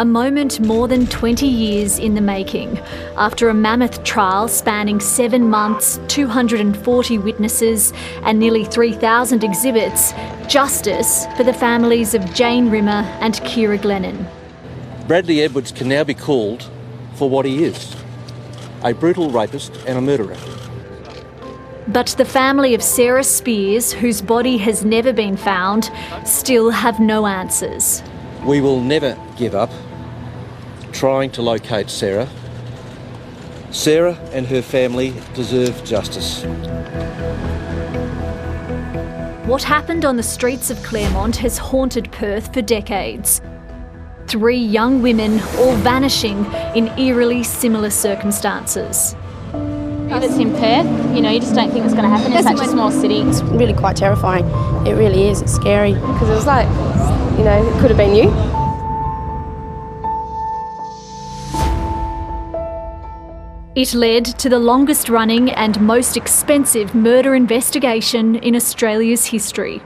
A moment more than 20 years in the making. After a mammoth trial spanning 7 months, 240 witnesses and nearly 3,000 exhibits, justice for the families of Jane Rimmer and Ciara Glennon. Bradley Edwards can now be called for what he is, a brutal rapist and a murderer. But the family of Sarah Spiers, whose body has never been found, still have no answers. We will never give up trying to locate Sarah. Sarah and her family deserve justice. What happened on the streets of Claremont has haunted Perth for decades. 3 young women all vanishing in eerily similar circumstances. If it's in Perth, you just don't think it's going to happen in such a small city. It's really quite terrifying. It really is. It's scary. Because it was like, it could have been you. It led to the longest running and most expensive murder investigation in Australia's history.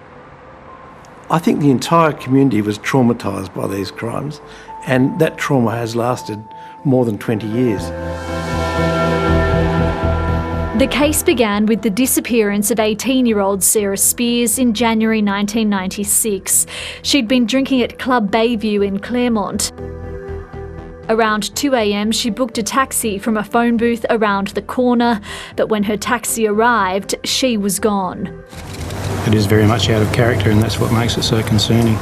I think the entire community was traumatised by these crimes, and that trauma has lasted more than 20 years. The case began with the disappearance of 18-year-old Sarah Spiers in January 1996. She'd been drinking at Club Bayview in Claremont. Around 2 a.m, she booked a taxi from a phone booth around the corner, but when her taxi arrived, she was gone. It is very much out of character, and that's what makes it so concerning.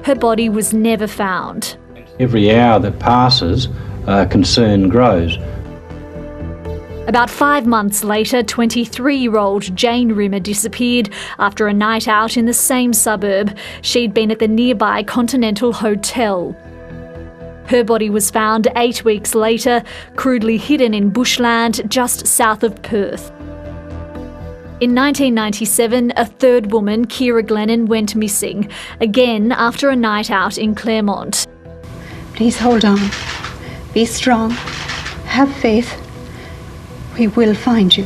Her body was never found. Every hour that passes, concern grows. About 5 months later, 23-year-old Jane Rimmer disappeared after a night out in the same suburb. She'd been at the nearby Continental Hotel. Her body was found 8 weeks later, crudely hidden in bushland just south of Perth. In 1997, a third woman, Ciara Glennon, went missing, again after a night out in Claremont. Please hold on. Be strong. Have faith. We will find you.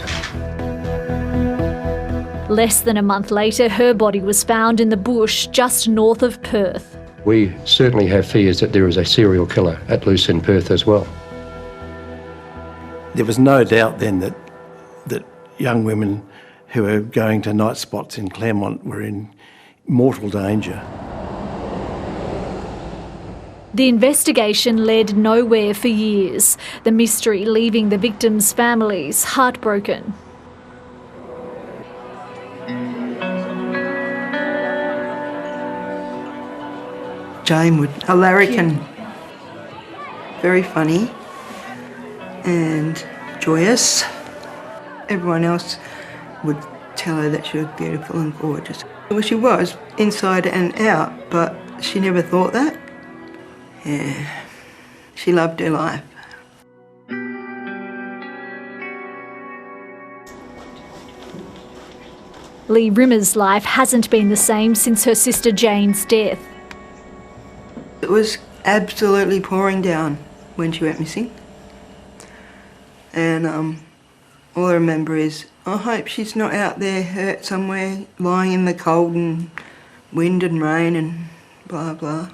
Less than a month later, her body was found in the bush just north of Perth. We certainly have fears that there is a serial killer at loose in Perth as well. There was no doubt then that young women who were going to night spots in Claremont were in mortal danger. The investigation led nowhere for years, the mystery leaving the victims' families heartbroken. Jane would a larrikin, very funny and joyous. Everyone else would tell her that she was beautiful and gorgeous. Well, she was inside and out, but she never thought that. Yeah, she loved her life. Lee Rimmer's life hasn't been the same since her sister Jane's death. It was absolutely pouring down when she went missing. And all I remember is, I hope she's not out there hurt somewhere, lying in the cold and wind and rain and blah, blah.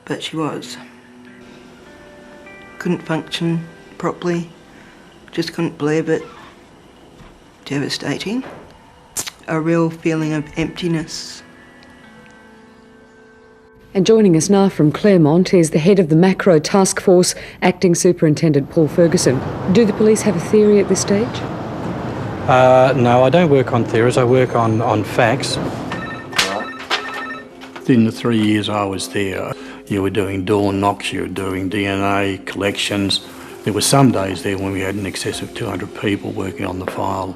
But she was. Couldn't function properly, just couldn't believe it. Devastating. A real feeling of emptiness. And joining us now from Claremont is the head of the Macro Task Force, Acting Superintendent Paul Ferguson. Do the police have a theory at this stage? No, I don't work on theories, I work on facts. In the 3 years I was there, you were doing door knocks, you were doing DNA collections. There were some days there when we had in excess of 200 people working on the file.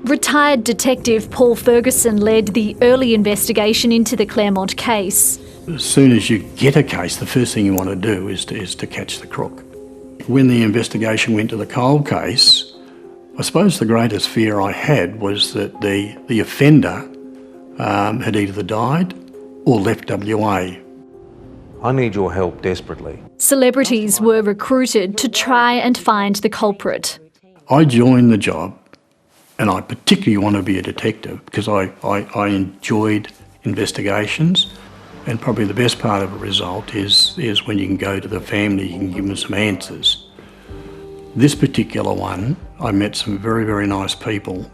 Retired Detective Paul Ferguson led the early investigation into the Claremont case. As soon as you get a case, the first thing you want to do is to catch the crook. When the investigation went to the cold case, I suppose the greatest fear I had was that the offender had either died or left WA. I need your help desperately. Celebrities were recruited to try and find the culprit. I joined the job, and I particularly want to be a detective because I enjoyed investigations. And probably the best part of a result is when you can go to the family, you can give them some answers. This particular one, I met some very, very nice people,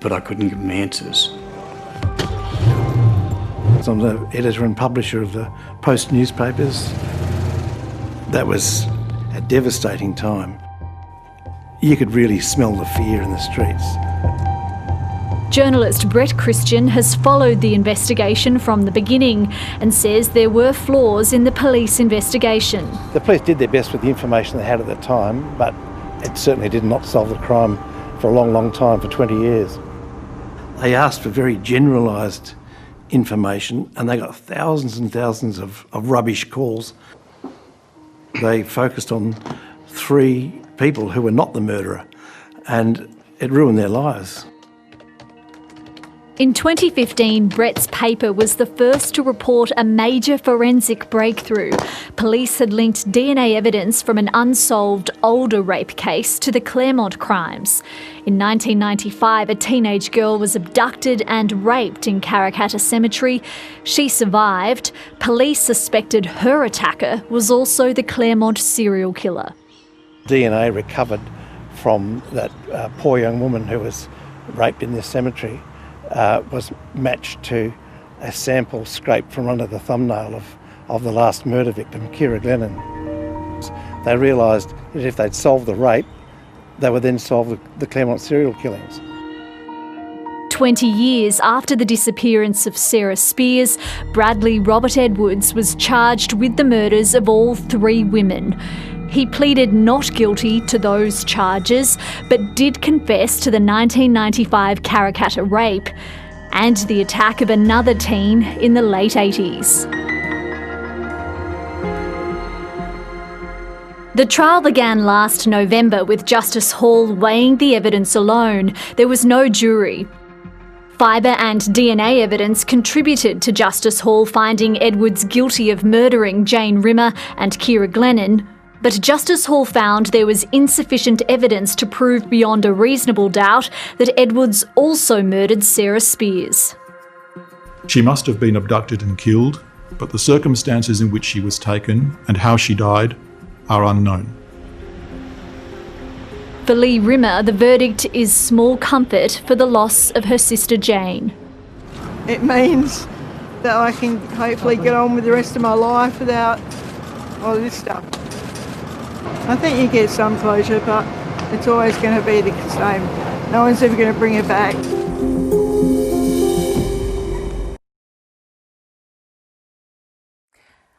but I couldn't give them answers. I'm the editor and publisher of the Post newspapers. That was a devastating time. You could really smell the fear in the streets. Journalist Brett Christian has followed the investigation from the beginning and says there were flaws in the police investigation. The police did their best with the information they had at the time, but it certainly did not solve the crime for a long, long time, for 20 years. They asked for very generalised information and they got thousands and thousands of rubbish calls. They focused on 3 people who were not the murderer, and it ruined their lives. In 2015, Brett's paper was the first to report a major forensic breakthrough. Police had linked DNA evidence from an unsolved older rape case to the Claremont crimes. In 1995, a teenage girl was abducted and raped in Karrakatta Cemetery. She survived. Police suspected her attacker was also the Claremont serial killer. DNA recovered from that poor young woman who was raped in this cemetery was matched to a sample scraped from under the thumbnail of the last murder victim, Keira Glennon. They realised that if they'd solved the rape, they would then solve the Claremont serial killings. 20 years after the disappearance of Sarah Spears, Bradley Robert Edwards was charged with the murders of all 3 women. He pleaded not guilty to those charges, but did confess to the 1995 Karrakatta rape and the attack of another teen in the late 80s. The trial began last November with Justice Hall weighing the evidence alone. There was no jury. Fibre and DNA evidence contributed to Justice Hall finding Edwards guilty of murdering Jane Rimmer and Keira Glennon, but Justice Hall found there was insufficient evidence to prove beyond a reasonable doubt that Edwards also murdered Sarah Spears. She must have been abducted and killed, but the circumstances in which she was taken and how she died are unknown. For Lee Rimmer, the verdict is small comfort for the loss of her sister Jane. It means that I can hopefully get on with the rest of my life without all this stuff. I think you get some closure, but it's always going to be the same. No one's ever going to bring her back.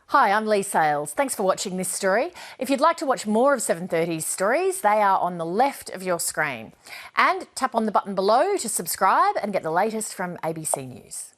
Hi, I'm Lee Sales. Thanks for watching this story. If you'd like to watch more of 730's stories, they are on the left of your screen. And tap on the button below to subscribe and get the latest from ABC News.